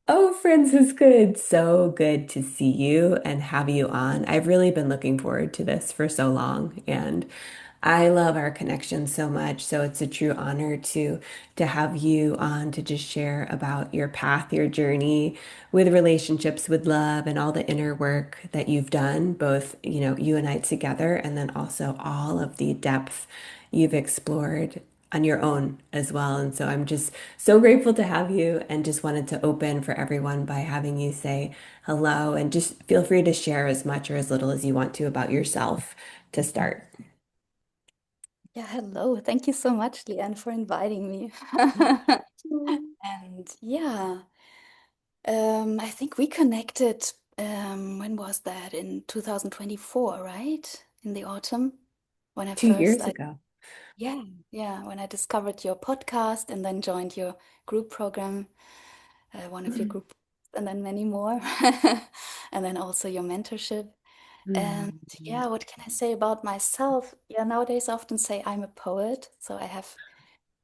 Oh, Franziska, it's so good to see you and have you on. I've really been looking forward to this for so long, and I love our connection so much. So it's a true honor to have you on to just share about your path, your journey with relationships, with love, and all the inner work that you've done, both, you and I together, and then also all of the depth you've explored on your own as well. And so I'm just so grateful to have you and just wanted to open for everyone by having you say hello and just feel free to share as much or as little as you want to about yourself to start. Yeah, hello. Thank you so much, Leanne, for inviting me. And yeah, I think we connected, when was that? In 2024, right? In the autumn, when I Two first, years I ago. yeah, yeah, when I discovered your podcast and then joined your group program, one of your group, and then many more, and then also your mentorship. And Mm. yeah, what can I say about myself? Yeah, nowadays I often say I'm a poet, so I have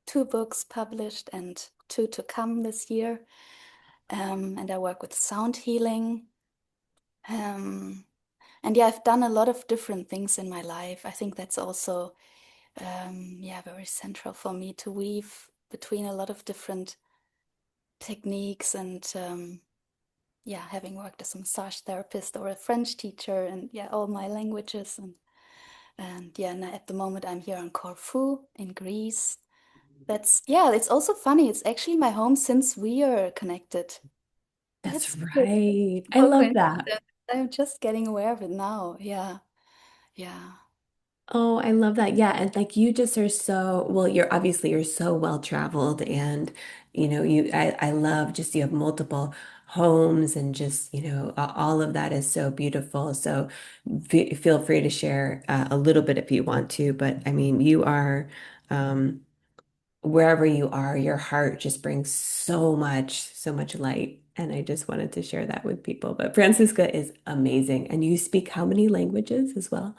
two books published and two to come this year. And I work with sound healing. Um, and yeah, I've done a lot of different things in my life. I think that's also, yeah, very central for me to weave between a lot of different techniques and, yeah, having worked as a massage therapist or a French teacher and yeah, all my languages and yeah, and at the moment I'm here on Corfu in Greece. That's yeah, it's also funny. It's actually my home since we are connected. That's That's crazy. right. I Oh, love that. coincidence. I'm just getting aware of it now. Yeah. Yeah. Oh, I love that. Yeah, and like you just are so, well, you're so well traveled and I love just you have multiple homes and just, all of that is so beautiful. So feel free to share a little bit if you want to, but I mean, you are um wherever you are, your heart just brings so much light. And I just wanted to share that with people. But Francisca is amazing. And you speak how many languages as well?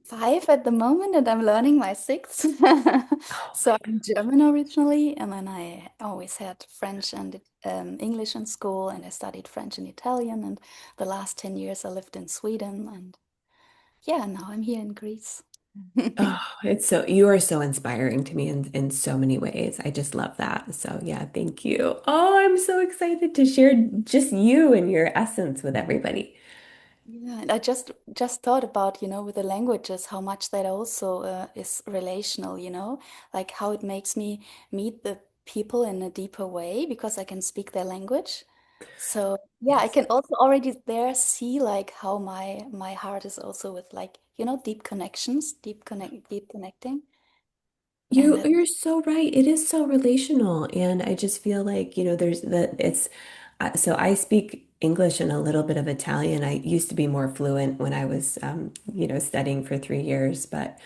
Five at the moment, and I'm learning my sixth. Oh So I'm German originally, and then I always had French and English in school, and I studied French and Italian. And the last 10 years I lived in Sweden, and yeah, now I'm here in Greece. Oh, it's so you are so inspiring to me in so many ways. I just love that. So yeah, thank you. Oh, I'm so excited to share just you and your essence with everybody. Yeah, and I just thought about, with the languages, how much that also is relational, like how it makes me meet the people in a deeper way because I can speak their language. So yeah, I Yes. can also already there see like how my heart is also with like, deep connections, deep connecting. And that You're so right. It is so relational. And I just feel like, there's the it's so I speak English and a little bit of Italian. I used to be more fluent when I was studying for 3 years, but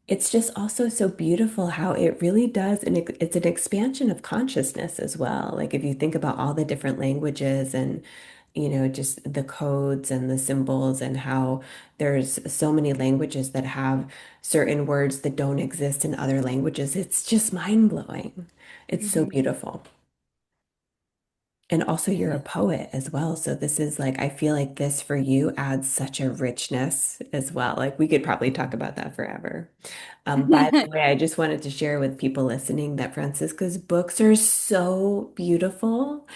it's just also so beautiful how it really does, and it's an expansion of consciousness as well. Like if you think about all the different languages and just the codes and the symbols and how there's so many languages that have certain words that don't exist in other languages. It's just mind-blowing. It's so Mhm. beautiful. And also you're a poet as well. So this is like, I feel like this for you adds such a richness as well. Like we could probably talk about that forever. By the way, I just wanted to share with people listening that Francisca's books are so beautiful.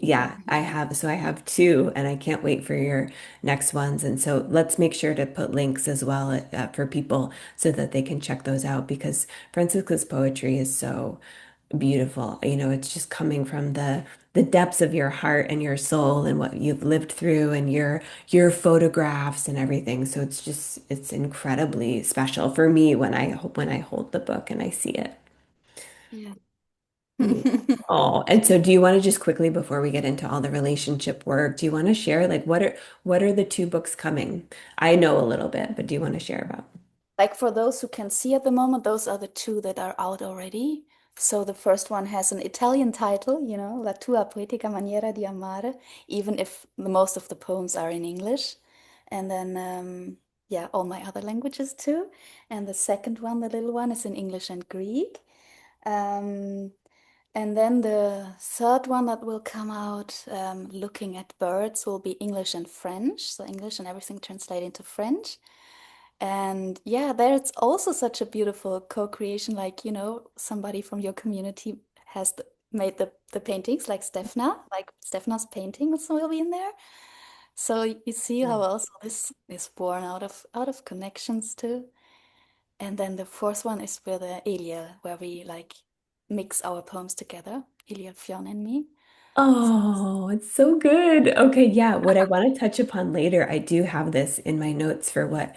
Yeah, Mhm. I have two, and I can't wait for your next ones. And so let's make sure to put links as well for people so that they can check those out because Francisca's poetry is so beautiful. It's just coming from the depths of your heart and your soul and what you've lived through and your photographs and everything. So it's incredibly special for me when I hold the book and I see it. Yeah. Yeah. Oh, and so do you want to just quickly before we get into all the relationship work, do you want to share like what are the two books coming? I know a little bit, but do you want to share about? Like for those who can see at the moment, those are the two that are out already. So the first one has an Italian title, La tua poetica maniera di amare, even if most of the poems are in English. And then, yeah, all my other languages too. And the second one, the little one, is in English and Greek. Um, And then the third one that will come out, looking at birds, will be English and French. So English and everything translate into French. And yeah, there's also such a beautiful co-creation, like, somebody from your community has made the paintings, like Stefna, like Stefna's paintings will be in there. So you see how also this is born out of connections too. And then the fourth one is with Elia, where we like mix our poems together, Elia, Fionn, and me. So, Oh, it's so good. Okay, yeah, what I want to touch upon later, I do have this in my notes for what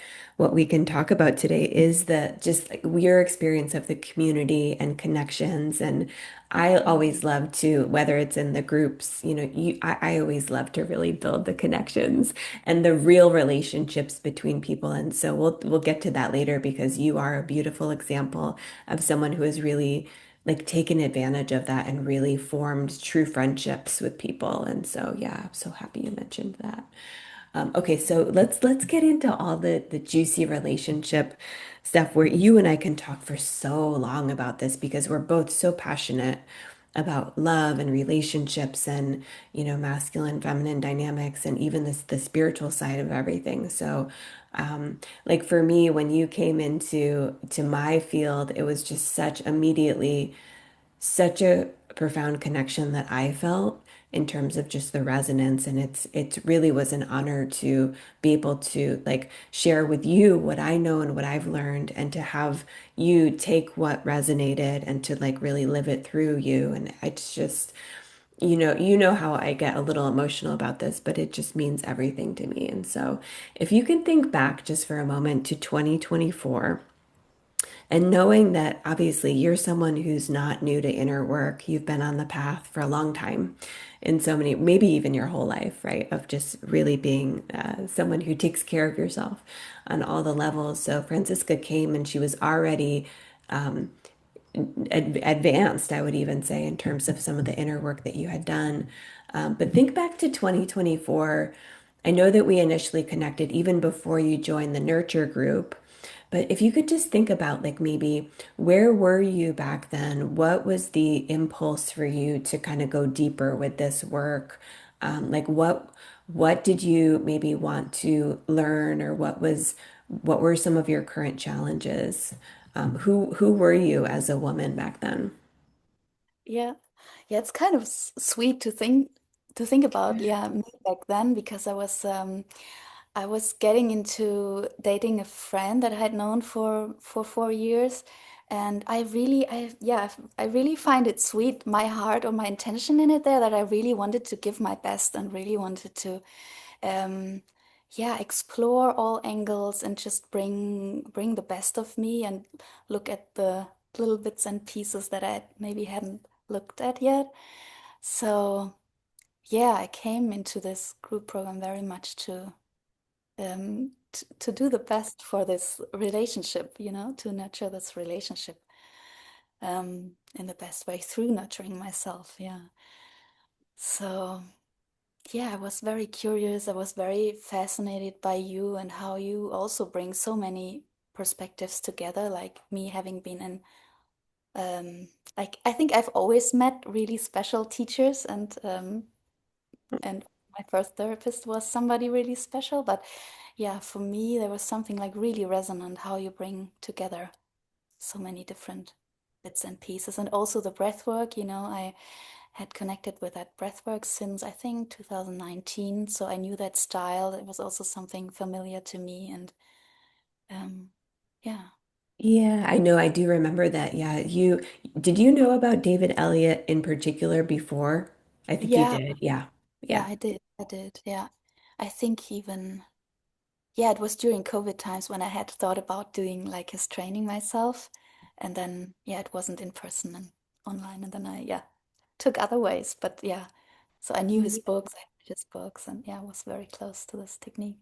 we can talk about today is the just like your experience of the community and connections. And I always love to, whether it's in the groups, I always love to really build the connections and the real relationships between people. And so we'll get to that later because you are a beautiful example of someone who has really like taken advantage of that and really formed true friendships with people. And so, yeah, I'm so happy you mentioned that. Okay, so let's get into all the juicy relationship stuff where you and I can talk for so long about this because we're both so passionate about love and relationships and masculine feminine dynamics and even the spiritual side of everything. So like for me when you came into my field it was just such a profound connection that I felt in terms of just the resonance. And it really was an honor to be able to like share with you what I know and what I've learned and to have you take what resonated and to like really live it through you. And it's just, you know how I get a little emotional about this, but it just means everything to me. And so if you can think back just for a moment to 2024, and knowing that obviously you're someone who's not new to inner work, you've been on the path for a long time in so many, maybe even your whole life, right? Of just really being someone who takes care of yourself on all the levels. So Franziska came and she was already advanced, I would even say, in terms of some of the inner work that you had done. But think back to 2024. I know that we initially connected even before you joined the nurture group, but if you could just think about like maybe where were you back then? What was the impulse for you to kind of go deeper with this work? Like what did you maybe want to learn or what were some of your current challenges? Who were you as a woman back then? yeah, yeah, it's kind of sweet to think about, yeah, me back then because I was getting into dating a friend that I had known for 4 years, and I really find it sweet, my heart or my intention in it there, that I really wanted to give my best and really wanted to, um, yeah, explore all angles and just bring the best of me and look at the little bits and pieces that I maybe hadn't looked at yet. So yeah, I came into this group program very much to do the best for this relationship, to nurture this relationship in the best way through nurturing myself. Yeah. So, yeah, I was very curious. I was very fascinated by you and how you also bring so many perspectives together, like me having been in, like, I think I've always met really special teachers, and my first therapist was somebody really special. But yeah, for me, there was something like really resonant how you bring together so many different bits and pieces. And also the breath work, I had connected with that breath work since I think 2019. So I knew that style. It was also something familiar to me. And um, yeah. Yeah, I know. I do remember that. Yeah, did you know about David Elliott in particular before? I think you Yeah. did. Yeah. Yeah, Yeah. I did. I did. Yeah. I think even, yeah, it was during COVID times when I had thought about doing like his training myself. And then, yeah, it wasn't in person and online. And then yeah, took other ways. But yeah, so I knew his books, I read his books, and yeah, I was very close to this technique.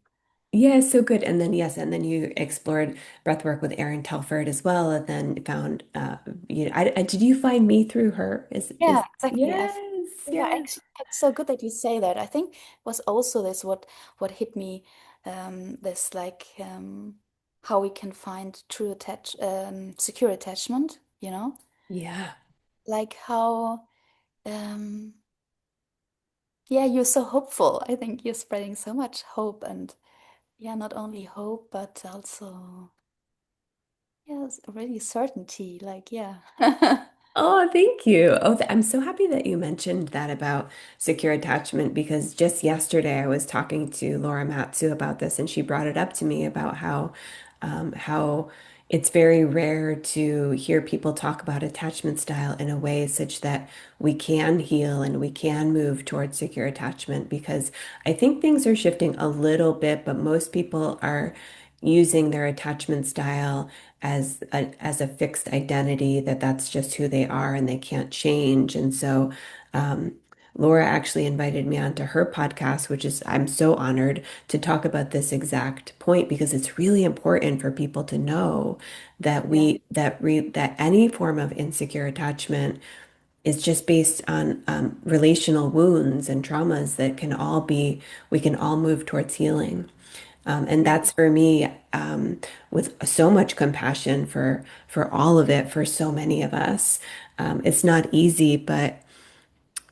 Yeah, so good. And then yes, and then you explored breathwork with Erin Telford as well, and then found did you find me through her? Yeah, Is exactly. yes, Yeah, yes. actually, it's so good that you say that. I think was also this what hit me, this like how we can find secure attachment, Yeah. like how. um, yeah, you're so hopeful. I think you're spreading so much hope and yeah, not only hope, but also, yes, really certainty. Like, yeah. Oh, thank you. Oh, I'm so happy that you mentioned that about secure attachment because just yesterday I was talking to Laura Matsu about this, and she brought it up to me about how it's very rare to hear people talk about attachment style in a way such that we can heal and we can move towards secure attachment because I think things are shifting a little bit, but most people are using their attachment style as a fixed identity that that's just who they are and they can't change. And so Laura actually invited me onto her podcast, which is I'm so honored to talk about this exact point because it's really important for people to know that Yeah, that any form of insecure attachment is just based on relational wounds and traumas that can all be we can all move towards healing. And yeah, that's for me, with so much compassion for all of it, for so many of us. It's not easy, but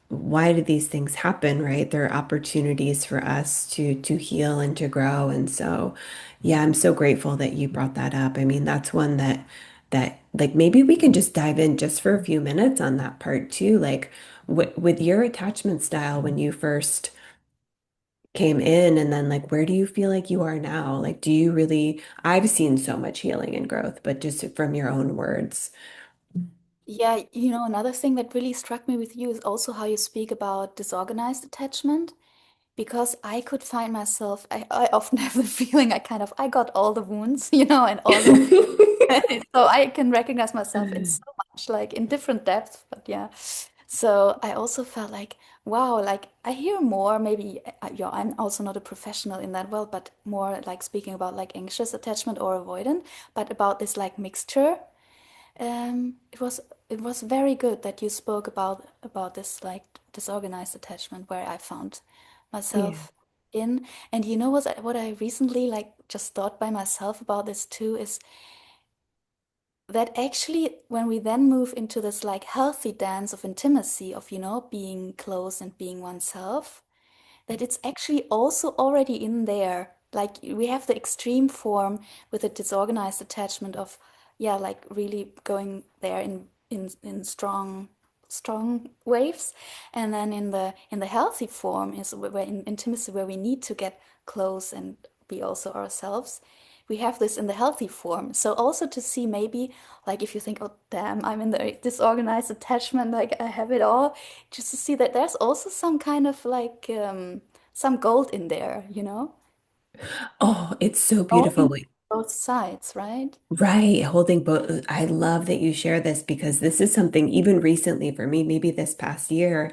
why do these things happen, right? There are opportunities for us to heal and to grow. And so, yeah, I'm so grateful that you brought that up. I mean, that's one that like maybe we can just dive in just for a few minutes on that part too. Like with your attachment style when you first came in and then like where do you feel like you are now? Like do you really I've seen so much healing and growth, but just from your own words. yeah. Another thing that really struck me with you is also how you speak about disorganized attachment. Because I could find myself, I often have the feeling I got all the wounds, and all the so I can recognize myself in so much, like in different depths, but yeah. So I also felt like, wow, like I hear more, maybe, I'm also not a professional in that world, but more like speaking about like anxious attachment or avoidant, but about this like mixture. It was very good that you spoke about this like disorganized attachment where I found Yeah. myself in. And what I recently like just thought by myself about this too is that actually when we then move into this like healthy dance of intimacy of being close and being oneself, that it's actually also already in there. Like we have the extreme form with a disorganized attachment of, yeah, like really going there in strong waves, and then in the healthy form is where in intimacy where we need to get close and be also ourselves. We have this in the healthy form. So also to see maybe like if you think, oh damn, I'm in the disorganized attachment, like I have it all, just to see that there's also some kind of like some gold in there, Oh, it's so beautiful. owning both sides, right? Right, holding both. I love that you share this because this is something even recently for me, maybe this past year,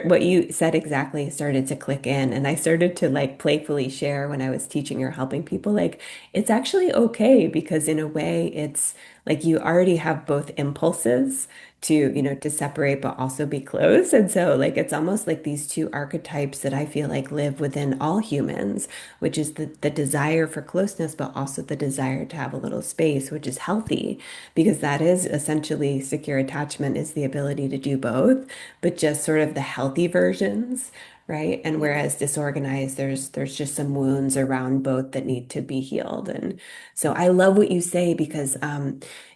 what you said exactly started to click in. And I started to like playfully share when I was teaching or helping people, like it's actually okay because in a way it's like you already have both impulses to separate but also be close. And so like it's almost like these two archetypes that I feel like live within all humans, which is the desire for closeness, but also the desire to have a little space, which is healthy because that is essentially secure attachment is the ability to do both, but just sort of the healthy versions. Right. And Yeah, whereas disorganized, there's just some wounds around both that need to be healed. And so I love what you say because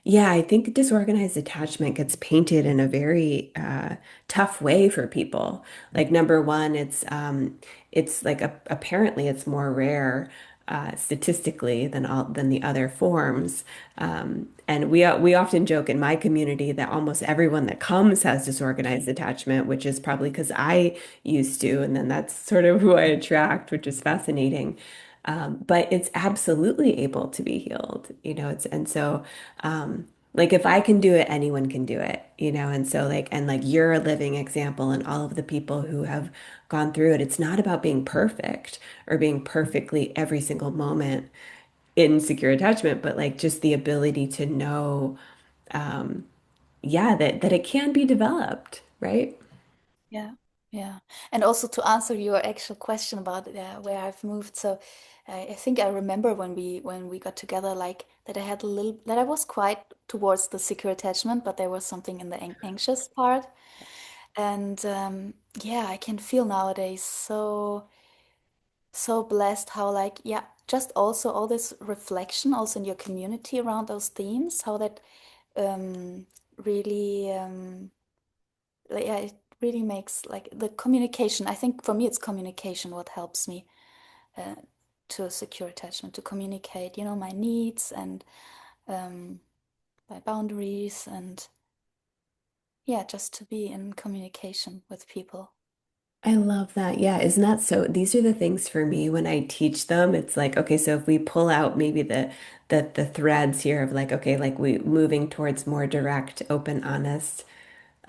yeah, I think disorganized attachment gets painted in a very tough way for people. Like number one, it's like apparently it's more rare statistically than the other forms. And we often joke in my community that almost everyone that comes has disorganized attachment, which is probably because I used to, and then that's sort of who I attract, which is fascinating. But it's absolutely able to be healed. And so like if I can do it, anyone can do it. And so like you're a living example and all of the people who have gone through it, it's not about being perfect or being perfectly every single moment in secure attachment, but like just the ability to know, yeah, that it can be developed, right? yeah, yeah. And also to answer your actual question about where I've moved. So I think I remember when we got together, like that I had a little that I was quite towards the secure attachment, but there was something in the anxious part. And yeah, I can feel nowadays so blessed how like yeah, just also all this reflection also in your community around those themes, how that um really like, yeah, it really makes like the communication. I think for me it's communication what helps me uh, to a secure attachment, to communicate, you know, my needs and um my boundaries and yeah, just to be in communication with people. I love that. Yeah, isn't that so? These are the things for me when I teach them. It's like, okay, so if we pull out maybe the threads here of like, okay, like we moving towards more direct, open, honest,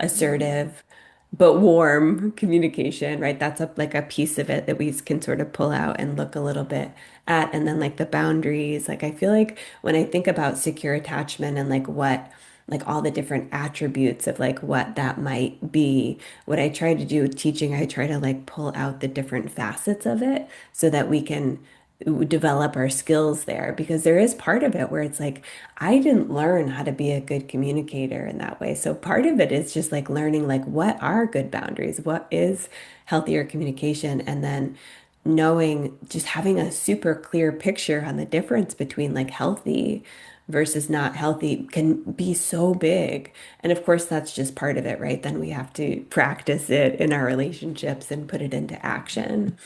Mhm. assertive, but warm communication, right? That's a like a piece of it that we can sort of pull out and look a little bit at. And then like the boundaries, like I feel like when I think about secure attachment and like what like all the different attributes of like what that might be, what I try to do with teaching, I try to like pull out the different facets of it so that we can develop our skills there because there is part of it where it's like I didn't learn how to be a good communicator in that way. So part of it is just like learning like what are good boundaries, what is healthier communication, and then knowing just having a super clear picture on the difference between like healthy versus not healthy can be so big. And of course, that's just part of it, right? Then we have to practice it in our relationships and put it into action,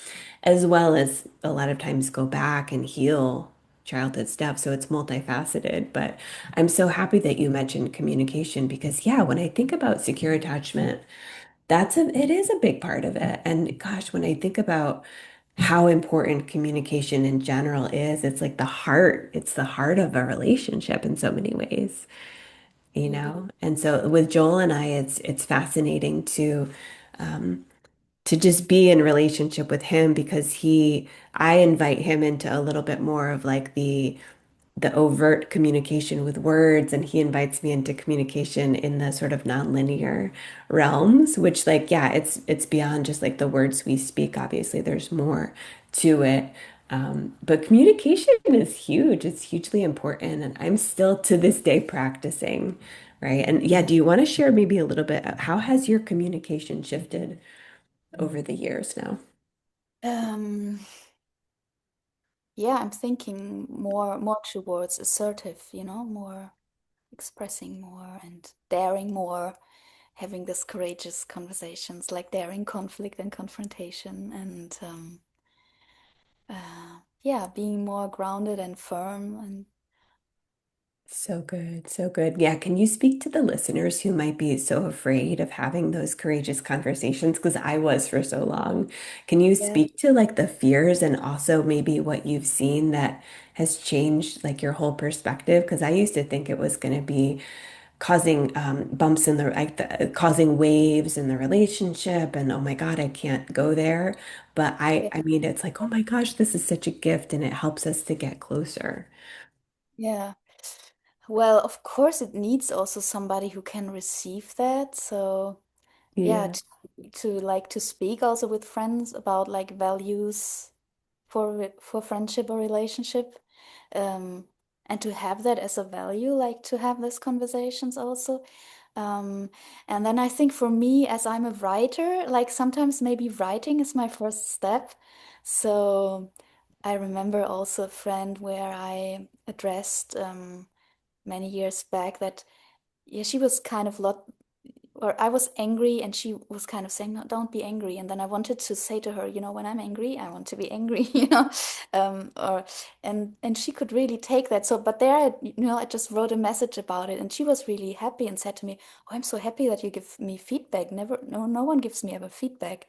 as well as a lot of times go back and heal childhood stuff. So it's multifaceted. But I'm so happy that you mentioned communication because, yeah, when I think about secure attachment, it is a big part of it. And gosh, when I think about how important communication in general is, it's like it's the heart of a relationship in so many ways, you Really. know? And so with Joel and I, it's fascinating to just be in relationship with him because I invite him into a little bit more of like the overt communication with words, and he invites me into communication in the sort of nonlinear realms, which like, yeah, it's beyond just like the words we speak. Obviously, there's more to it. But communication is huge. It's hugely important. And I'm still to this day practicing, right? And yeah, do you want to share maybe a little bit? How has your communication shifted over the years now? Um, yeah, I'm thinking more towards assertive, you know, more expressing more and daring more, having this courageous conversations, like daring conflict and confrontation, and yeah, being more grounded and firm. And So good, so good. Yeah, can you speak to the listeners who might be so afraid of having those courageous conversations? Because I was for so long. Can you yeah, speak to like the fears and also maybe what you've seen that has changed like your whole perspective? Because I used to think it was going to be causing bumps in the causing waves in the relationship, and oh my God, I can't go there. But yeah, I mean, it's like, oh my gosh, this is such a gift, and it helps us to get closer. yeah. Well, of course, it needs also somebody who can receive that. So yeah, Yeah. to like to speak also with friends about like values for friendship or relationship, um, and to have that as a value, like to have these conversations also. Um, and then I think for me, as I'm a writer, like sometimes maybe writing is my first step. So I remember also a friend where I addressed many years back that yeah, she was kind of lot or I was angry and she was kind of saying, no, don't be angry. And then I wanted to say to her, you know, when I'm angry, I want to be angry, you know, or and she could really take that. So, but there, you know, I just wrote a message about it, and she was really happy and said to me, "Oh, I'm so happy that you give me feedback. Never, no one gives me ever feedback."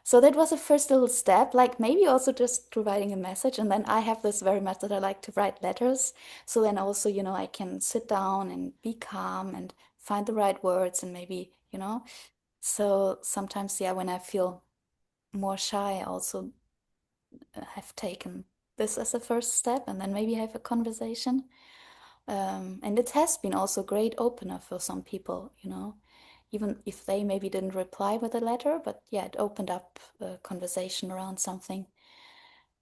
So that was a first little step, like maybe also just providing a message. And then I have this very much that I like to write letters. So then also, you know, I can sit down and be calm and find the right words and maybe, you know. So sometimes, yeah, when I feel more shy, I also have taken this as a first step and then maybe have a conversation. And it has been also a great opener for some people, you know, even if they maybe didn't reply with a letter, but yeah, it opened up a conversation around something.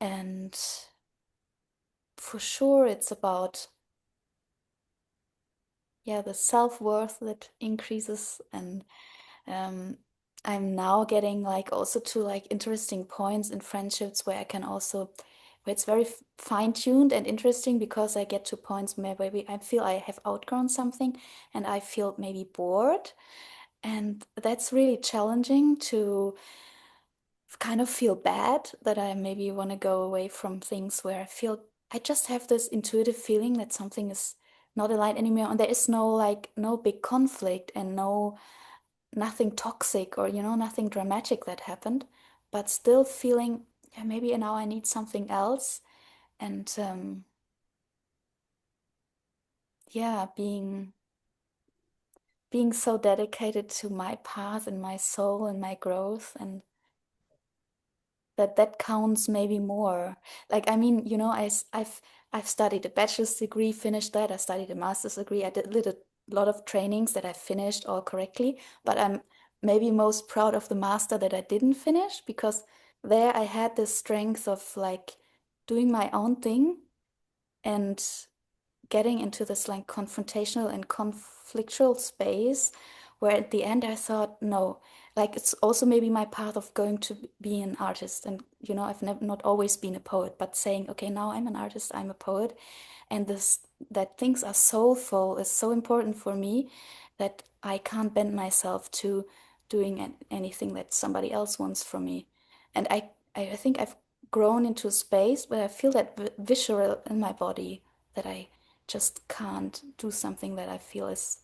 And for sure, it's about, yeah, the self-worth that increases and I'm now getting like also to like interesting points in friendships where I can also where it's very fine-tuned and interesting because I get to points where maybe I feel I have outgrown something and I feel maybe bored. And that's really challenging to kind of feel bad that I maybe want to go away from things where I feel I just have this intuitive feeling that something is not aligned anymore and there is no like no big conflict and nothing toxic or nothing dramatic that happened, but still feeling yeah maybe now I need something else and yeah being so dedicated to my path and my soul and my growth and that counts maybe more. Like, I mean, I've studied a bachelor's degree, finished that. I studied a master's degree. I did a lot of trainings that I finished all correctly, but I'm maybe most proud of the master that I didn't finish because there I had the strength of like doing my own thing and getting into this like confrontational and conflictual space where at the end I thought, no, like it's also maybe my path of going to be an artist. And, I've never, not always been a poet, but saying, okay, now I'm an artist, I'm a poet. And this, that things are soulful is so important for me that I can't bend myself to doing anything that somebody else wants from me. And I think I've grown into a space where I feel that visceral in my body that I just can't do something that I feel is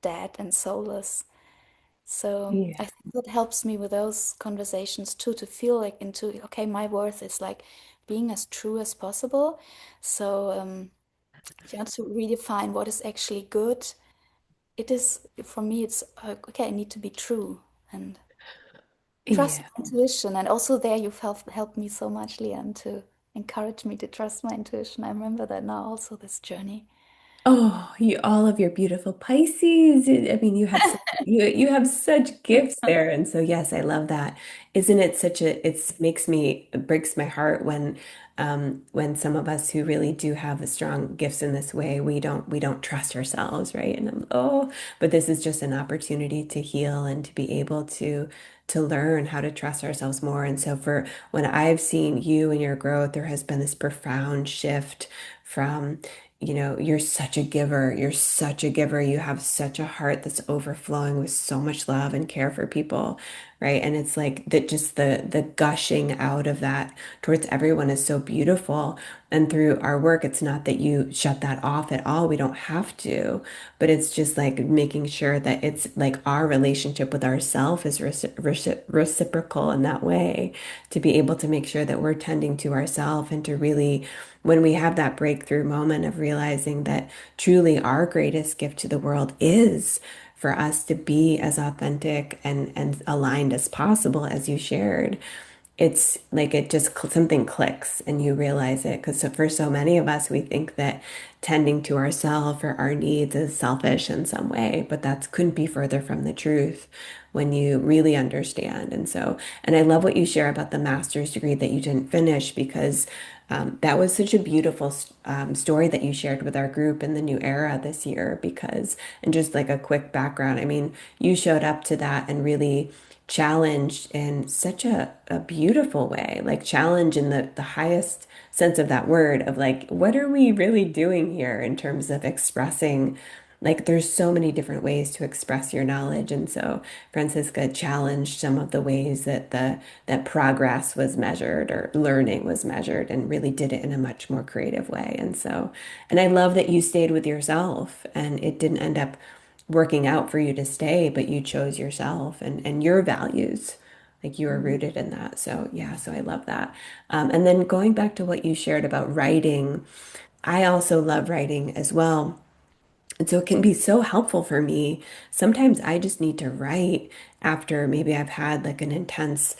dead and soulless. So I Yeah. think that helps me with those conversations too, to feel like into, okay, my worth is like being as true as possible. So, to redefine what is actually good, it is, for me, it's okay, I need to be true and trust Yeah. my intuition. And also there you've helped me so much, Leanne, to encourage me to trust my intuition. I remember that now also, this journey. Oh, you all of your beautiful Pisces. I mean, you have such gifts there. And so yes, I love that. Isn't it such a it breaks my heart when some of us who really do have the strong gifts in this way, we don't trust ourselves, right? And but this is just an opportunity to heal and to be able to learn how to trust ourselves more. And so for when I've seen you and your growth, there has been this profound shift from you're such a giver. You're such a giver. You have such a heart that's overflowing with so much love and care for people, right? And it's like that just the gushing out of that towards everyone is so beautiful. And through our work, it's not that you shut that off at all. We don't have to, but it's just like making sure that it's like our relationship with ourself is reciprocal in that way, to be able to make sure that we're tending to ourselves and to really when we have that breakthrough moment of realizing that truly our greatest gift to the world is for us to be as authentic and aligned as possible, as you shared. It's like it just something clicks and you realize it. Because for so many of us, we think that tending to ourselves or our needs is selfish in some way, but that couldn't be further from the truth when you really understand. And I love what you share about the master's degree that you didn't finish because that was such a beautiful story that you shared with our group in the new era this year. And just like a quick background, I mean, you showed up to that and really challenged in such a beautiful way, like challenge in the highest sense of that word of like, what are we really doing here in terms of expressing? Like, there's so many different ways to express your knowledge. And so Franziska challenged some of the ways that that progress was measured or learning was measured and really did it in a much more creative way. And I love that you stayed with yourself and it didn't end up working out for you to stay, but you chose yourself and your values. Like you are Mhm. rooted in that. So yeah, so I love that. And then going back to what you shared about writing, I also love writing as well. And so it can be so helpful for me. Sometimes I just need to write after maybe I've had like an intense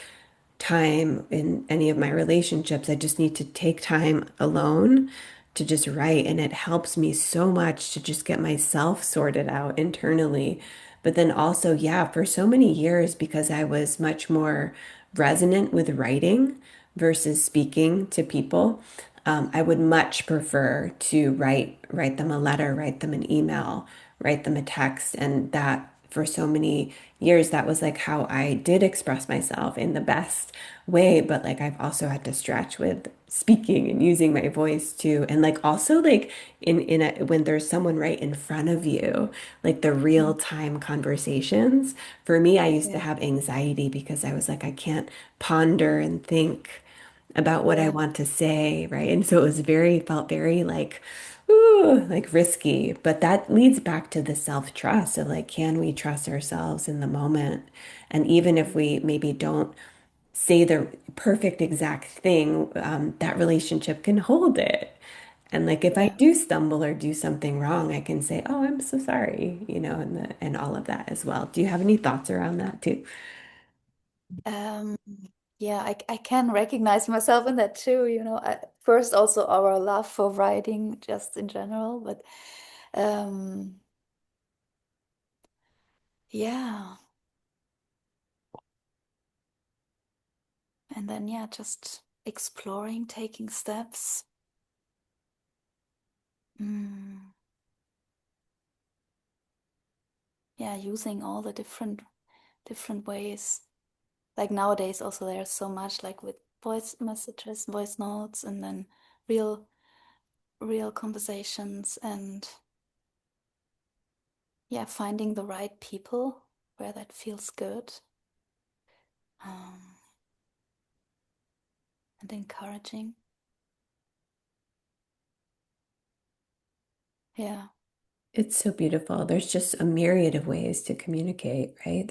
time in any of my relationships. I just need to take time alone to just write. And it helps me so much to just get myself sorted out internally. But then also, yeah, for so many years, because I was much more resonant with writing versus speaking to people, I would much prefer to write them a letter, write them an email, write them a text, and that for so many years, that was like how I did express myself in the best way. But like I've also had to stretch with speaking and using my voice too. And like also like when there's someone right in front of you, like the real Mm. time conversations. For me, I used to Yeah, have anxiety because I was like, I can't ponder and think about what I yeah, want to say, right? And so it was felt very like, ooh, like risky. But that leads back to the self-trust of like, can we trust ourselves in the moment? And even if we maybe don't say the perfect exact thing, that relationship can hold it. And like if I yeah. do stumble or do something wrong, I can say, "Oh, I'm so sorry," and all of that as well. Do you have any thoughts around that too? Um, yeah, I can recognize myself in that too, first also our love for writing just in general, but um yeah, and then yeah, just exploring, taking steps. Mm, yeah, using all the different ways. Like nowadays also there's so much like with voice messages, voice notes, and then real real conversations, and yeah, finding the right people where that feels good, um, and encouraging. Yeah, It's so beautiful. There's just a myriad of ways to communicate, right?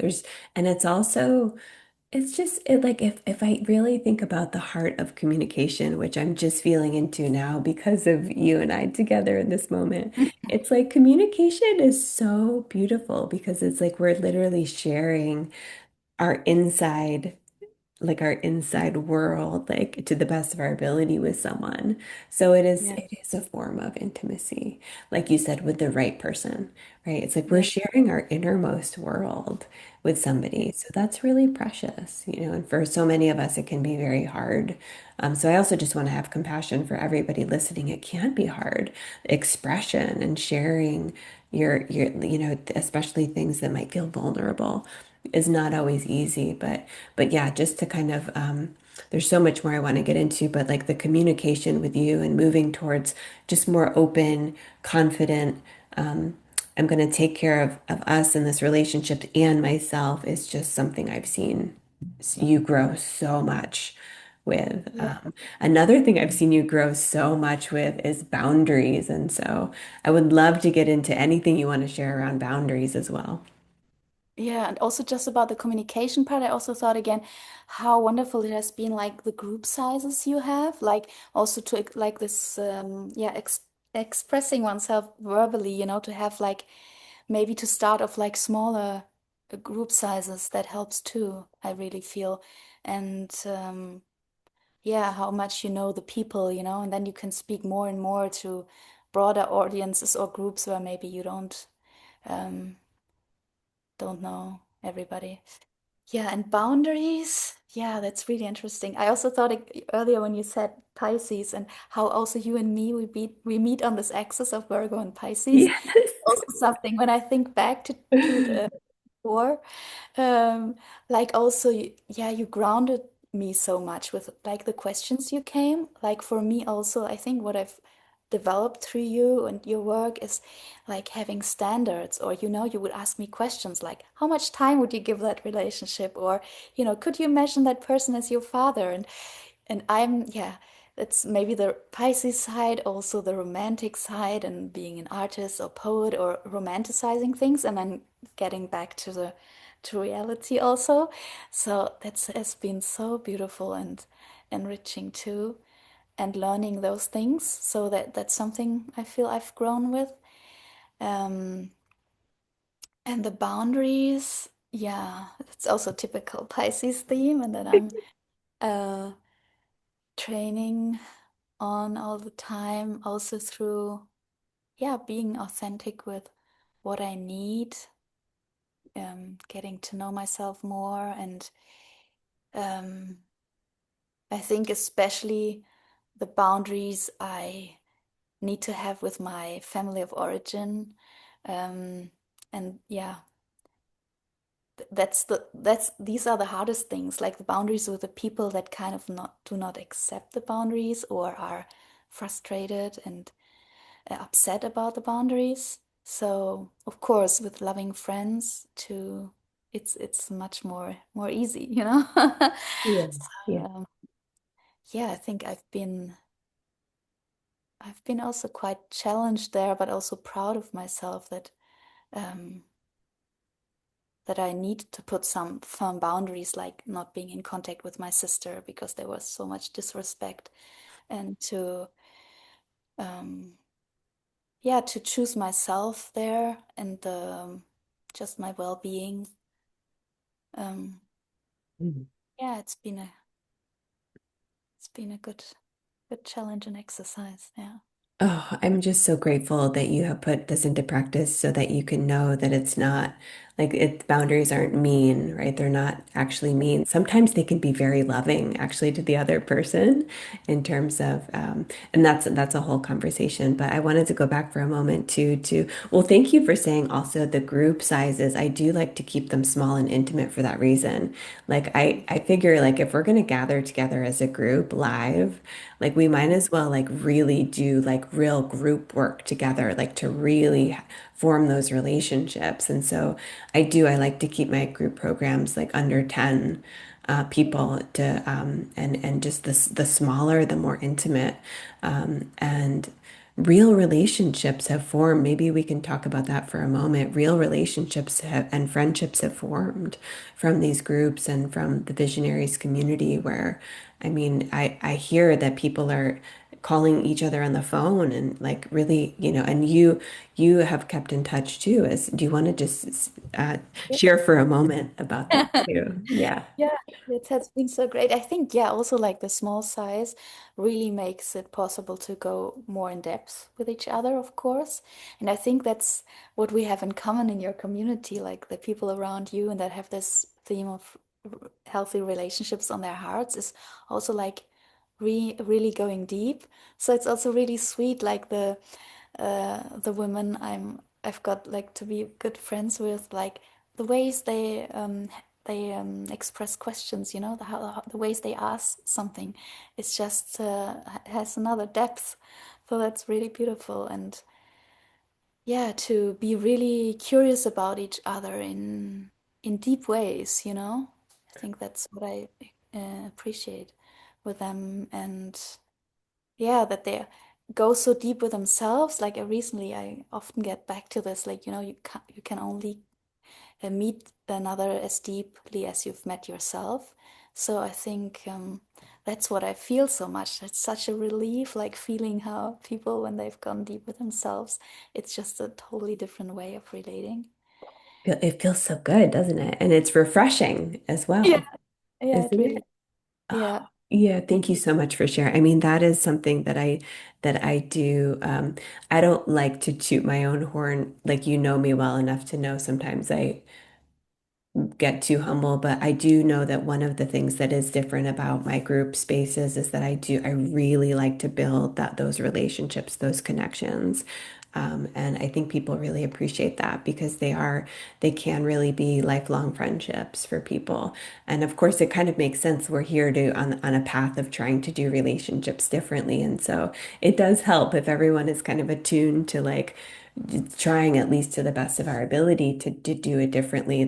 And it's also, it's just like if I really think about the heart of communication, which I'm just feeling into now because of you and I together in this moment, it's like communication is so beautiful because it's like we're literally sharing our inside like our inside world, like to the best of our ability with someone. So yeah, it is a form of intimacy, like you said, with the right person, right? It's like we're yeah, sharing our innermost world with yeah, somebody. So that's really precious, and for so many of us, it can be very hard. So I also just want to have compassion for everybody listening. It can be hard. Expression and sharing especially things that might feel vulnerable is not always easy, but yeah, just to kind of there's so much more I want to get into, but like the communication with you and moving towards just more open, confident, um, I'm going to take care of us in this relationship and myself is just something I've seen you grow so much with. yeah. Another thing I've seen you grow so much with is boundaries. And so I would love to get into anything you want to share around boundaries as well. Yeah, and also just about the communication part, I also thought again how wonderful it has been, like the group sizes you have, like also to like this, yeah, expressing oneself verbally, to have like maybe to start off like smaller group sizes, that helps too, I really feel. And yeah, how much you know the people, and then you can speak more and more to broader audiences or groups where maybe you um, don't know everybody. Yeah, and boundaries. Yeah, that's really interesting. I also thought earlier when you said Pisces and how also you and me we meet on this axis of Virgo and Pisces. Yes. Also something when I think back to the war, like also yeah, you grounded me so much with like the questions you came. Like for me also, I think what I've developed through you and your work is like having standards, or you would ask me questions like how much time would you give that relationship, or could you imagine that person as your father, and I'm, yeah, that's maybe the Pisces side, also the romantic side, and being an artist or poet or romanticizing things, and then getting back to reality also. So that's has been so beautiful and enriching too, and learning those things. So that's something I feel I've grown with. Um, and the boundaries, yeah, it's also typical Pisces theme, and that I'm uh, training on all the time, also through, yeah, being authentic with what I need, getting to know myself more, and um, I think especially the boundaries I need to have with my family of origin, um, and yeah, that's these are the hardest things, like the boundaries with the people that kind of not do not accept the boundaries or are frustrated and upset about the boundaries. So of course, with loving friends too, it's much more easy, you know. Yeah. So, Yeah. yeah, I think I've been also quite challenged there, but also proud of myself um, that I need to put some firm boundaries, like not being in contact with my sister because there was so much disrespect, and to um, yeah, to choose myself there and just my well-being. Um, Mhm. yeah, it's been a good challenge and exercise. Yeah. Oh, I'm just so grateful that you have put this into practice so that you can know that it's not like boundaries aren't mean, right? They're not actually mean. Sometimes they can be very loving actually to the other person in terms of, and that's a whole conversation. But I wanted to go back for a moment well, thank you for saying also the group sizes. I do like to keep them small and intimate for that reason. Like I figure like if we're going to gather together as a group live, like we might as well like really do like real group work together, like to really form those relationships. And so I like to keep my group programs like under 10 people to and just the smaller, the more intimate. And real relationships have formed. Maybe we can talk about that for a moment. Real relationships have, and friendships have formed from these groups and from the visionaries community where, I mean, I hear that people are calling each other on the phone and like really, and you have kept in touch too. Do you want to just share for a moment about that too? Yeah. Yeah, it has been so great. I think, yeah, also like the small size really makes it possible to go more in depth with each other, of course. And I think that's what we have in common in your community, like the people around you and that have this theme of healthy relationships on their hearts is also like really going deep. So it's also really sweet, like the women I've got like to be good friends with, like the ways they express questions, you know, the ways they ask something, it's just has another depth. So that's really beautiful, and yeah, to be really curious about each other in deep ways, you know. I think that's what I appreciate with them, and yeah, that they go so deep with themselves. Like recently, I often get back to this, like you know, you can only meet another as deeply as you've met yourself. So I think that's what I feel so much. It's such a relief, like feeling how people, when they've gone deep with themselves, it's just a totally different way of relating. It feels so good, doesn't it? And it's refreshing as Yeah, well, yeah, it isn't really, it? Oh, yeah. yeah, thank you so much for sharing. I mean, that is something that I do. I don't like to toot my own horn. Like you know me well enough to know sometimes I get too humble, but I do know that one of the things that is different about my group spaces is that I really like to build those relationships, those connections. And I think people really appreciate that because they can really be lifelong friendships for people. And of course, it kind of makes sense. We're here on a path of trying to do relationships differently. And so it does help if everyone is kind of attuned to like trying at least to the best of our ability to do it differently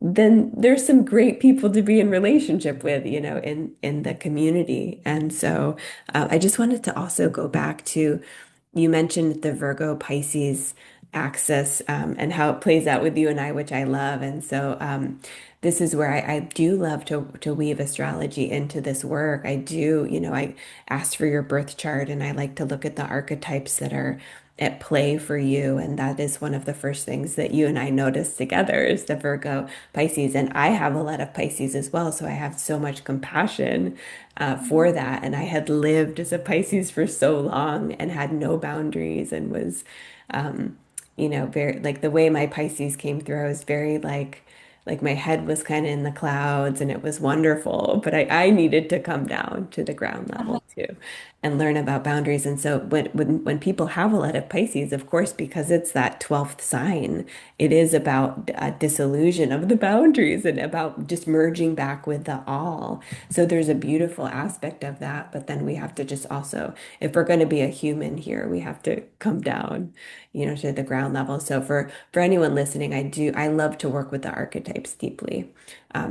then there's some great people to be in relationship with, in the community. And so I just wanted to also go back to you mentioned the Virgo Pisces axis and how it plays out with you and I, which I love. And so this is where I do love to weave astrology into this work. I do, I asked for your birth chart and I like to look at the archetypes that are at play for you. And that is one of the first things that you and I noticed together is the Virgo Pisces. And I have a lot of Pisces as well. So I have so much compassion Mhm. for that. And I had lived as a Pisces for so long and had no boundaries and was, very like the way my Pisces came through, I was very like, like my head was kind of in the clouds and it was wonderful, but I needed to come down to the ground Uh-huh. level too and learn about boundaries. And so when people have a lot of Pisces, of course, because it's that 12th sign, it is about disillusion of the boundaries and about just merging back with the all. So there's a beautiful aspect of that, but then we have to just also, if we're going to be a human here, we have to come down, to the ground level. So for anyone listening, I love to work with the archetypes deeply.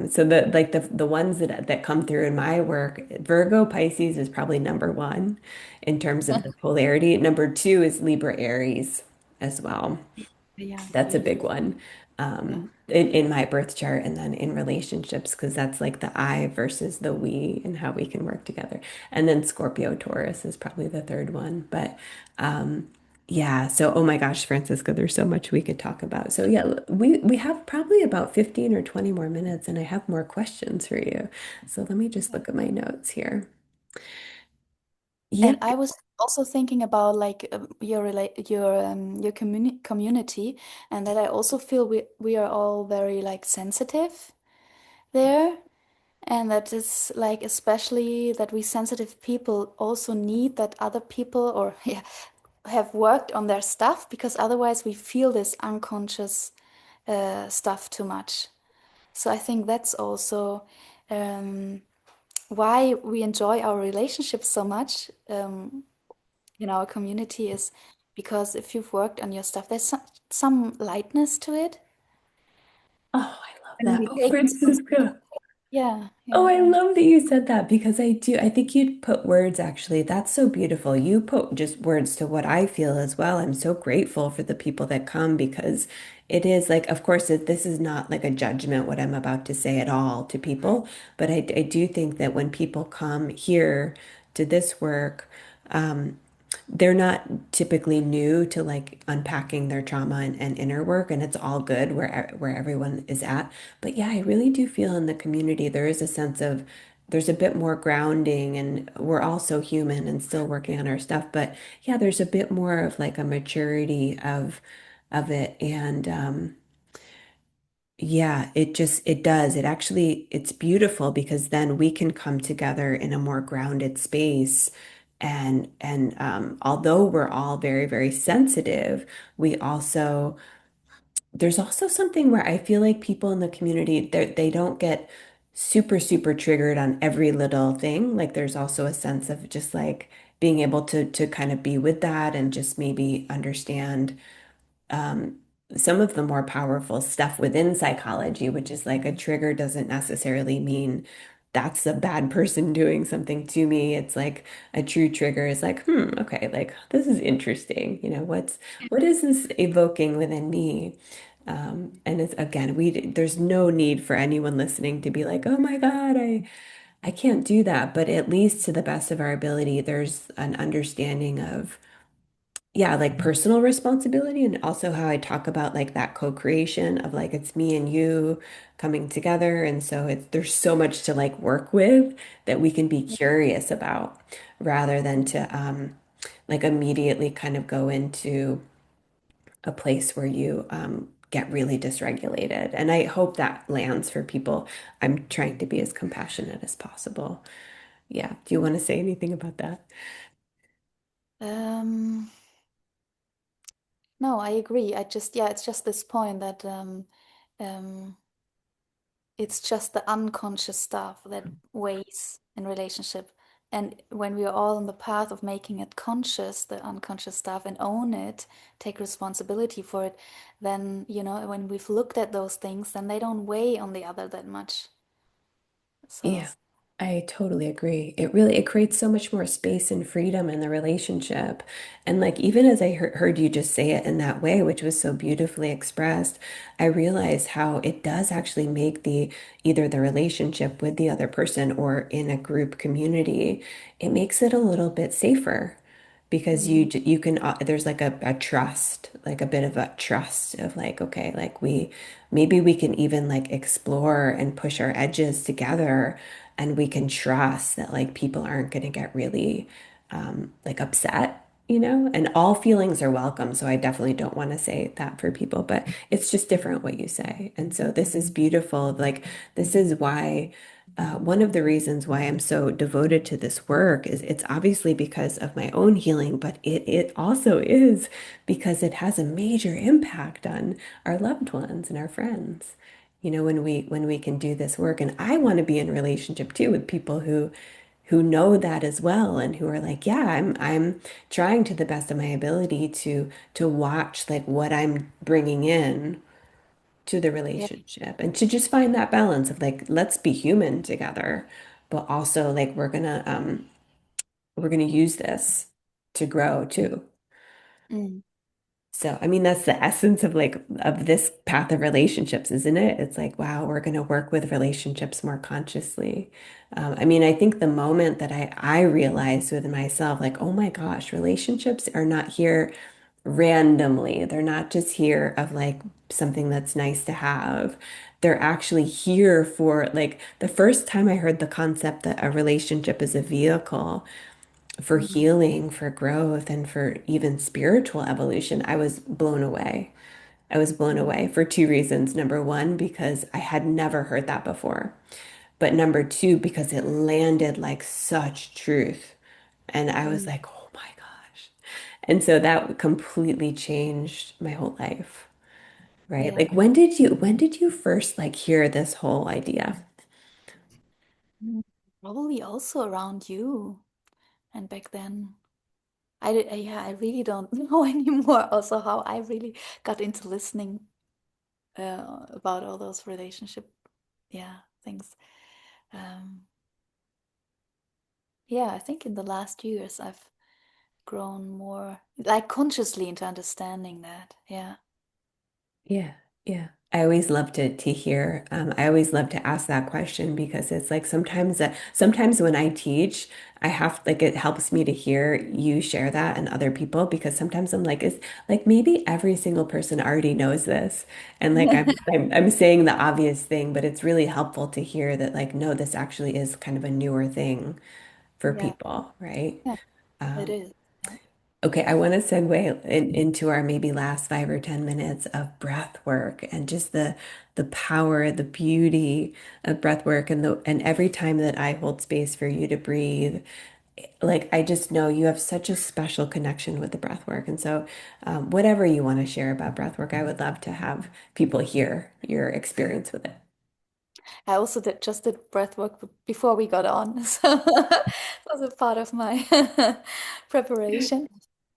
So the ones that come through in my work, Virgo Pisces is probably number one in terms of the polarity. Number two is Libra Aries as well. Yeah, That's a really. big one Yeah. in my birth chart, and then in relationships, because that's like the I versus the we and how we can work together. And then Scorpio Taurus is probably the third one. But yeah, so oh my gosh, Francisca, there's so much we could talk about. So yeah, we have probably about 15 or 20 more minutes, and I have more questions for you. So let me just look at my notes here. Yeah. And I was also thinking about like your community, and that I also feel we are all very like sensitive there, and that is like especially that we sensitive people also need that other people or yeah have worked on their stuff, because otherwise we feel this unconscious stuff too much. So I think that's also um, why we enjoy our relationships so much in our community, is because if you've worked on your stuff, there's some lightness to it. Oh, I love And that. we Oh, take responsibility. Francisca. Yeah, Oh, yeah. I love that you said that because I do. I think you'd put words actually. That's so beautiful. You put just words to what I feel as well. I'm so grateful for the people that come because it is like, of course, this is not like a judgment, what I'm about to say at all to people. But I do think that when people come here to this work, they're not typically new to like unpacking their trauma and inner work, and it's all good where everyone is at. But yeah, I really do feel in the community there is a sense of there's a bit more grounding, and we're all so human and still working on our stuff. But yeah, there's a bit more of like a maturity of it, and yeah, it does. It actually, it's beautiful because then we can come together in a more grounded space. And although we're all very, very sensitive, we also, there's also something where I feel like people in the community, they don't get super, super triggered on every little thing. Like there's also a sense of just like being able to kind of be with that and just maybe understand um, some of the more powerful stuff within psychology, which is like a trigger doesn't necessarily mean that's a bad person doing something to me. It's like a true trigger is like, okay, like this is interesting. What is this evoking within me? And it's again, there's no need for anyone listening to be like, oh my God, I can't do that. But at least to the best of our ability, there's an understanding of yeah, like personal responsibility and also how I talk about like that co-creation of like it's me and you coming together. And so there's so much to like work with that we can be curious about rather than to like immediately kind of go into a place where you get really dysregulated. And I hope that lands for people. I'm trying to be as compassionate as possible. Yeah. Do you want to say anything about that? Um, no, I agree. Yeah, it's just this point that um, it's just the unconscious stuff that weighs in relationship. And when we are all on the path of making it conscious, the unconscious stuff, and own it, take responsibility for it, then, when we've looked at those things, then they don't weigh on the other that much. Yeah, So, I totally agree. It creates so much more space and freedom in the relationship. And like even as I heard you just say it in that way, which was so beautifully expressed, I realized how it does actually make the either the relationship with the other person or in a group community, it makes it a little bit safer because mm, you can there's like a trust, like a bit of a trust of like okay, like maybe we can even like explore and push our edges together and we can trust that like people aren't going to get really like upset and all feelings are welcome. So I definitely don't want to say that for people, but it's just different what you say. And so this is beautiful. Like, this is why, one of the reasons why I'm so devoted to this work is it's obviously because of my own healing, but it also is because it has a major impact on our loved ones and our friends. When we can do this work, and I want to be in relationship too with people who know that as well and who are like, yeah, I'm trying to the best of my ability to watch like what I'm bringing in to the Yeah. relationship and to just find that balance of like, let's be human together, but also like we're gonna use this to grow too. Mm. So, I mean, that's the essence of like of this path of relationships, isn't it? It's like, wow, we're going to work with relationships more consciously. I mean, I think the moment that I realized with myself, like, oh my gosh, relationships are not here randomly. They're not just here of like something that's nice to have. They're actually here for like the first time I heard the concept that a relationship is a vehicle for Mm. healing, for growth, and for even spiritual evolution, I was blown away. I was blown Mm. away for two reasons. Number one, because I had never heard that before. But number two, because it landed like such truth. And I was Mm. like, oh my gosh. And so that completely changed my whole life, right? Yeah. Like when did you first like hear this whole idea? Mm. Probably also around you. And back then, yeah, I really don't know anymore also how I really got into listening about all those relationship, yeah, things. Um, yeah, I think in the last years I've grown more like consciously into understanding that. Yeah. Yeah, yeah. I always love to hear. I always love to ask that question because it's like sometimes when I teach, I have like it helps me to hear you share that and other people because sometimes I'm like, is like maybe every single person already knows this, and like I'm saying the obvious thing, but it's really helpful to hear that like no, this actually is kind of a newer thing for Yeah. people, right? Yeah, it Um, is. Yeah. Okay, I want to segue into our maybe last 5 or 10 minutes of breath work and just the power, the beauty of breath work and every time that I hold space for you to breathe, like I just know you have such a special connection with the breath work. And so, whatever you want to share about breath work, I would love to have people hear your experience with it. I also did breath work before we got on. So that was a part of my preparation.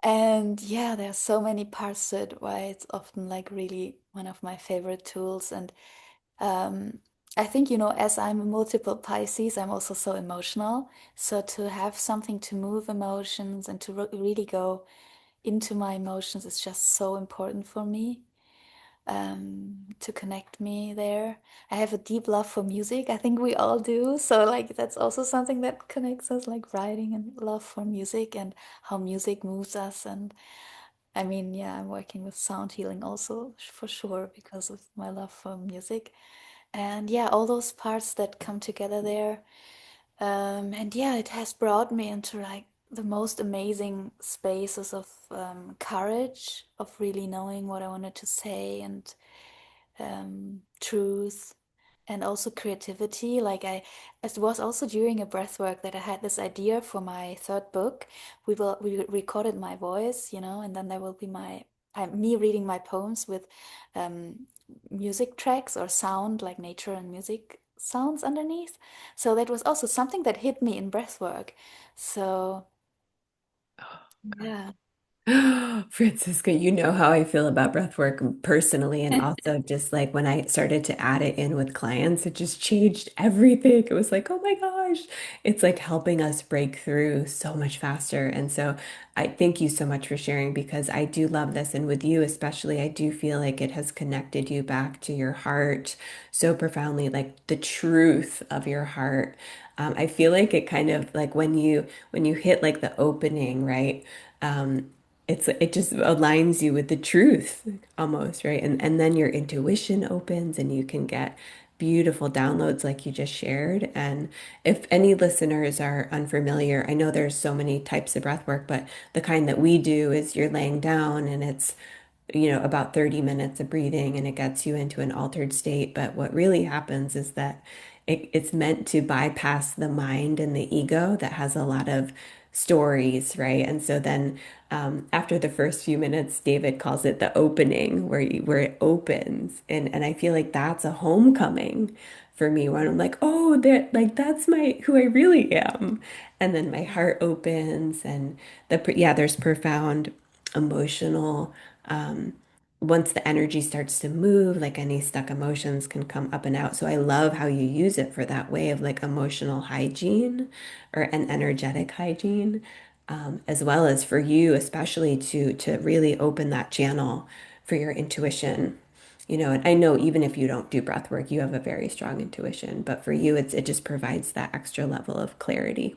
And yeah, there are so many parts to it why it's often like really one of my favorite tools. And um, I think, as I'm a multiple Pisces, I'm also so emotional. So to have something to move emotions and to really go into my emotions is just so important for me, to connect me there. I have a deep love for music. I think we all do. So, like, that's also something that connects us, like writing and love for music and how music moves us. And I mean, yeah, I'm working with sound healing also for sure because of my love for music. And yeah, all those parts that come together there. And yeah, it has brought me into like the most amazing spaces of courage, of really knowing what I wanted to say and truth and also creativity. It was also during a breath work that I had this idea for my third book. We recorded my voice, and then there will be me reading my poems with um, music tracks or sound like nature and music sounds underneath. So that was also something that hit me in breath work. So yeah. Franziska, you know how I feel about breath work personally, and also just like when I started to add it in with clients, it just changed everything. It was like, oh my gosh, it's like helping us break through so much faster. And so I thank you so much for sharing because I do love this. And with you especially, I do feel like it has connected you back to your heart so profoundly, like the truth of your heart. I feel like it kind of like when you hit like the opening, right? It just aligns you with the truth almost, right? And then your intuition opens and you can get beautiful downloads like you just shared. And if any listeners are unfamiliar, I know there's so many types of breath work, but the kind that we do is you're laying down and it's about 30 minutes of breathing and it gets you into an altered state. But what really happens is that it's meant to bypass the mind and the ego that has a lot of stories, right? And so then after the first few minutes, David calls it the opening, where it opens. And I feel like that's a homecoming for me when I'm like, oh, that like that's my who I really am. And then my Yeah. heart opens and yeah, there's profound emotional once the energy starts to move, like any stuck emotions can come up and out. So I love how you use it for that way of like emotional hygiene or an energetic hygiene, as well as for you, especially to really open that channel for your intuition. And I know even if you don't do breath work, you have a very strong intuition, but for you, it just provides that extra level of clarity.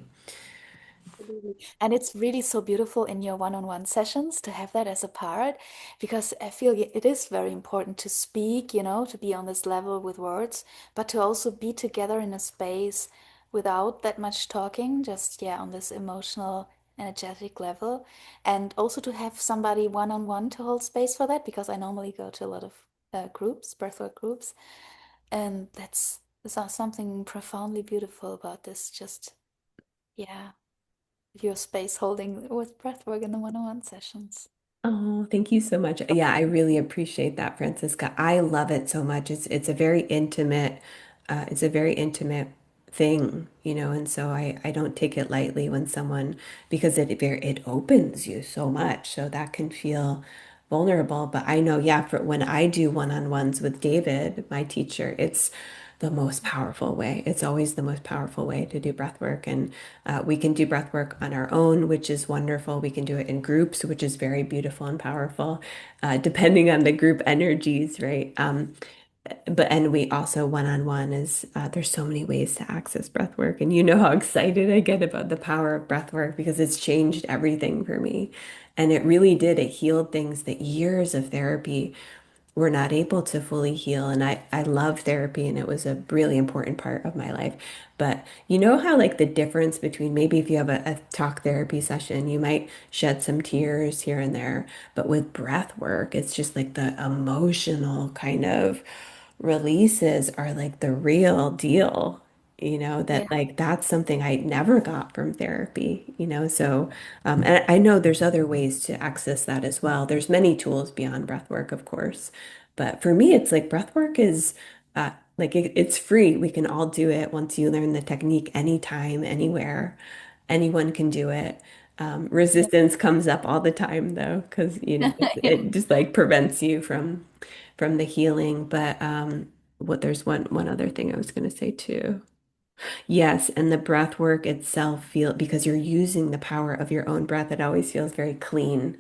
Absolutely. And it's really so beautiful in your one-on-one sessions to have that as a part, because I feel it is very important to speak, to be on this level with words, but to also be together in a space without that much talking, just, yeah, on this emotional, energetic level. And also to have somebody one-on-one to hold space for that, because I normally go to a lot of groups, breathwork groups, and there's something profoundly beautiful about this, just, yeah, your space holding with breathwork in the one-on-one sessions. Oh, thank you so much. Yeah, I really appreciate that, Franziska. I love it so much. It's a very intimate thing, and so I don't take it lightly when someone because it opens you so much. So that can feel vulnerable. But I know, yeah, for when I do one-on-ones with David, my teacher, it's the most powerful way. It's always the most powerful way to do breath work. And we can do breath work on our own, which is wonderful. We can do it in groups, which is very beautiful and powerful, depending on the group energies, right? And we also one-on-one is there's so many ways to access breath work. And you know how excited I get about the power of breath work because it's changed everything for me. And it really did. It healed things that years of therapy were not able to fully heal. And I love therapy and it was a really important part of my life. But you know how like the difference between maybe if you have a talk therapy session, you might shed some tears here and there. But with breath work, it's just like the emotional kind of releases are like the real deal. Yeah, That like that's something I never got from therapy. So and I know there's other ways to access that as well. There's many tools beyond breath work, of course. But for me, it's like breath work is like it's free. We can all do it once you learn the technique anytime, anywhere. Anyone can do it. yeah, Resistance comes up all the time though, because yeah, it just like prevents you from the healing. But what there's one other thing I was going to say too. Yes, and the breath work itself feel because you're using the power of your own breath, it always feels very clean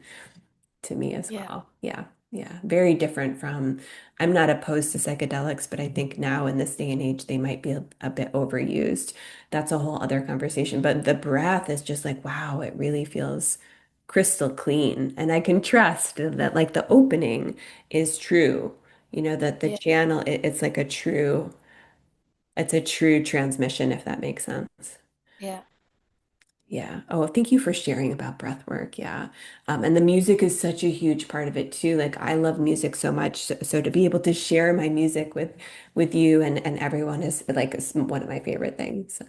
to me as yeah, well. Yeah. Yeah. Very different from, I'm not opposed to psychedelics, but I think now in this day and age, they might be a bit overused. That's a whole other conversation. But the breath is just like, wow, it really feels crystal clean. And I can trust that like the opening is true. That the yeah, channel, it's like it's a true transmission, if that makes sense. yeah, Yeah. Oh, thank you for sharing about breath work. Yeah. And the music is such a huge part of it too. Like I love music so much. So to be able to share my music with you and everyone is like one of my favorite things.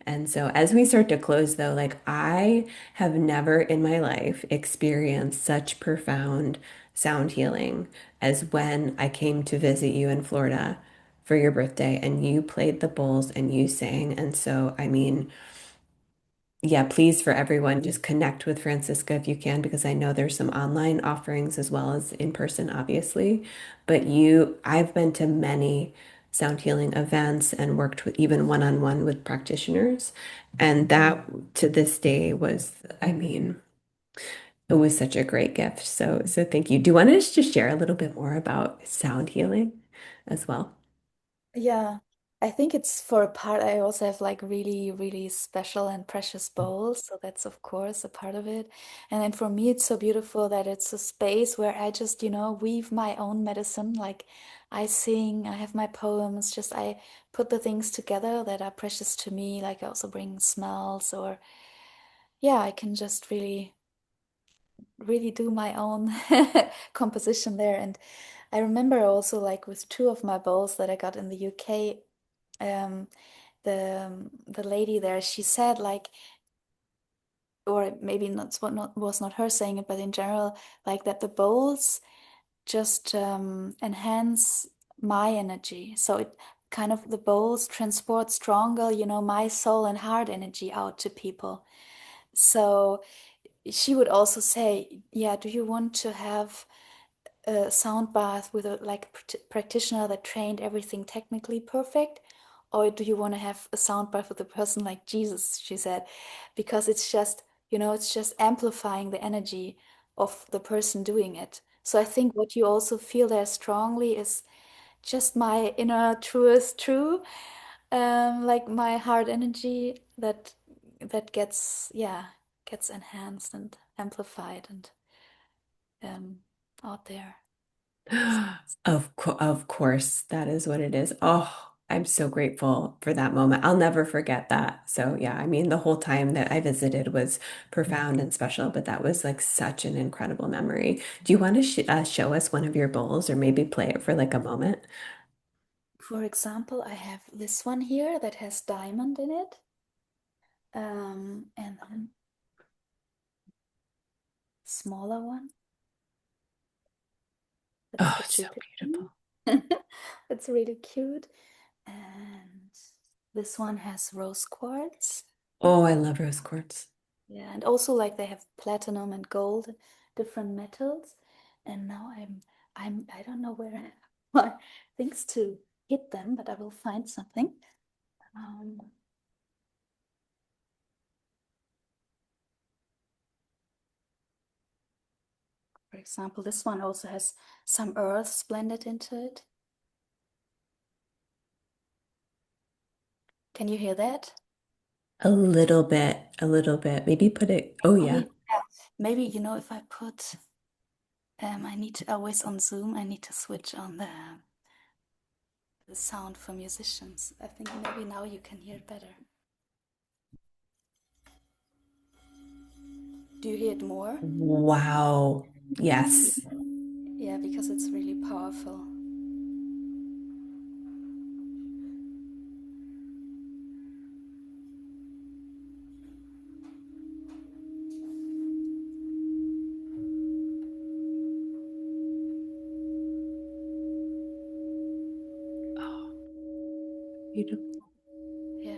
And so as we start to close though, like I have never in my life experienced such profound sound healing as when I came to visit you in Florida for your birthday and you played the bowls and you sang. And so, I mean, yeah, please for everyone, just connect with Franziska if you can, because I know there's some online offerings as well as in person, obviously. But I've been to many sound healing events and worked with even one-on-one with practitioners. And that to this day was, I mean, it was such a great gift. So thank you. Do you want to just share a little bit more about sound healing as well? yeah. I think it's for a part. I also have like really, really special and precious bowls. So that's, of course, a part of it. And then for me, it's so beautiful that it's a space where I just, weave my own medicine. Like I sing, I have my poems, just I put the things together that are precious to me. Like I also bring smells or, yeah, I can just really, really do my own composition there. And I remember also like with two of my bowls that I got in the UK. Um, the lady there, she said like, or maybe not what not was not her saying it, but in general, like that the bowls just enhance my energy. So it kind of the bowls transport stronger, my soul and heart energy out to people. So she would also say, yeah, do you want to have a sound bath with a like practitioner that trained everything technically perfect, or do you want to have a sound bath with a person like Jesus, she said, because it's just, it's just amplifying the energy of the person doing it. So I think what you also feel there strongly is just my inner truest true, like my heart energy that gets, yeah, gets enhanced and amplified and um out there. So Of course, that is what it is. Oh, I'm so grateful for that moment. I'll never forget that. So yeah, I mean, the whole time that I visited was profound and special, but that was like such an incredible memory. Do you want to show us one of your bowls or maybe play it for like a moment? for example, I have this one here that has diamond in it. And then smaller one. That's Oh, the it's so Jupiter beautiful. one. It's really cute. And this one has rose quartz. Oh, I love rose quartz. Yeah, and also like they have platinum and gold, different metals. And now I don't know where my things to hit them, but I will find something. Um, for example, this one also has some earths blended into it. Can you hear that? A little bit, a little bit. Maybe put it. Oh, yeah. Maybe, yeah. Maybe, if I put, I need to always on Zoom, I need to switch on the sound for musicians. I think maybe now you can hear it better. Do you hear it more? Wow. Yes. Yeah, because it's really powerful. Oh, beautiful. Yeah.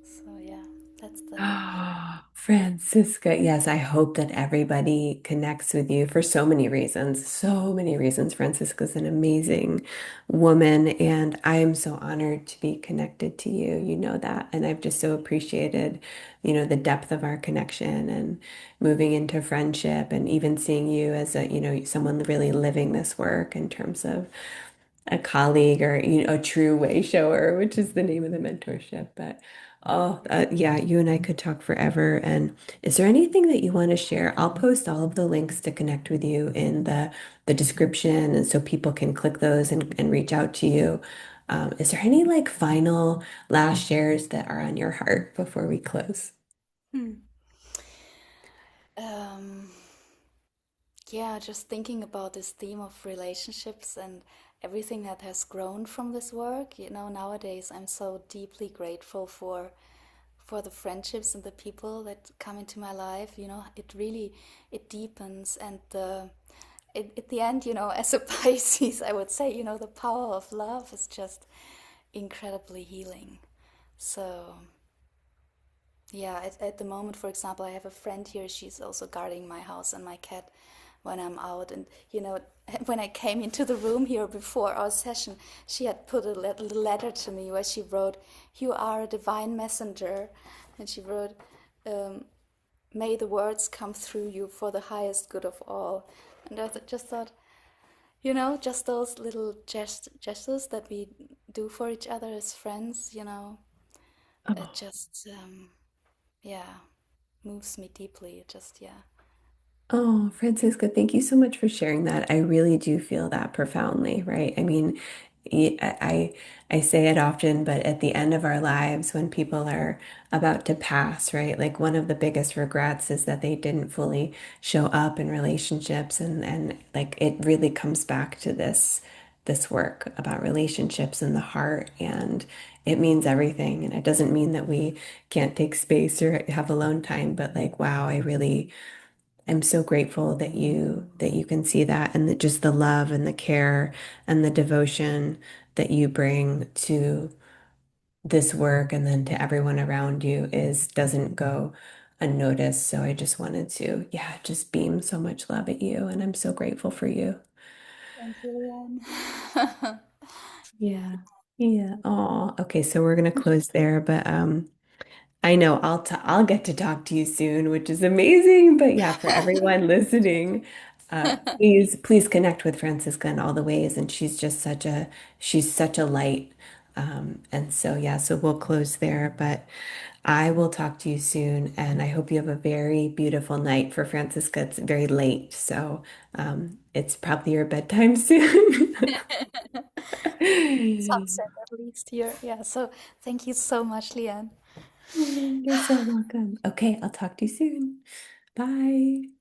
So yeah, that's the. Ah, Franziska, yes, I hope that everybody connects with you for so many reasons. So many reasons. Franziska's an amazing woman, and I am so honored to be connected to you. You know that. And I've just so appreciated, the depth of our connection and moving into friendship and even seeing you as someone really living this work in terms of a colleague or a true way shower, which is the name of the mentorship. But yeah, you and I could talk forever. And is there anything that you want to share? I'll post all of the links to connect with you in the description, and so people can click those and reach out to you. Is there any like final last shares that are on your heart before we close? Hmm. Um, yeah, just thinking about this theme of relationships and everything that has grown from this work. Nowadays I'm so deeply grateful for the friendships and the people that come into my life. It really it deepens and at the end, as a Pisces, I would say, the power of love is just incredibly healing. So yeah, at the moment, for example, I have a friend here. She's also guarding my house and my cat when I'm out. And, when I came into the room here before our session, she had put a little letter to me where she wrote, "You are a divine messenger." And she wrote, um, "May the words come through you for the highest good of all." And I just thought, just those little gestures that we do for each other as friends, it Oh. just, yeah, moves me deeply. It just, yeah. Oh, Francisca, thank you so much for sharing that. I really do feel that profoundly, right? I mean, I say it often, but at the end of our lives, when people are about to pass, right? Like one of the biggest regrets is that they didn't fully show up in relationships, and like it really comes back to this work about relationships and the heart, and it means everything. And it doesn't mean that we can't take space or have alone time, but like, wow, I really I'm so grateful that you can see that, and that just the love and the care and the devotion that you bring to this work and then to everyone around you is doesn't go unnoticed. So I just wanted to, yeah, just beam so much love at you, and I'm so grateful for you. Thank you, Leanne. Yeah. Yeah. Yeah. Oh, okay. So we're gonna close there, but I know I'll get to talk to you soon, which is amazing. But yeah, for everyone listening, please connect with Francisca in all the ways. And she's such a light. And so yeah, so we'll close there. But I will talk to you soon, and I hope you have a very beautiful night. For Francisca, it's very late, so it's probably your bedtime soon. Sunset at least here. Yeah. So thank you so much, Leanne. Oh, you're so welcome. Okay, I'll talk to you soon. Bye.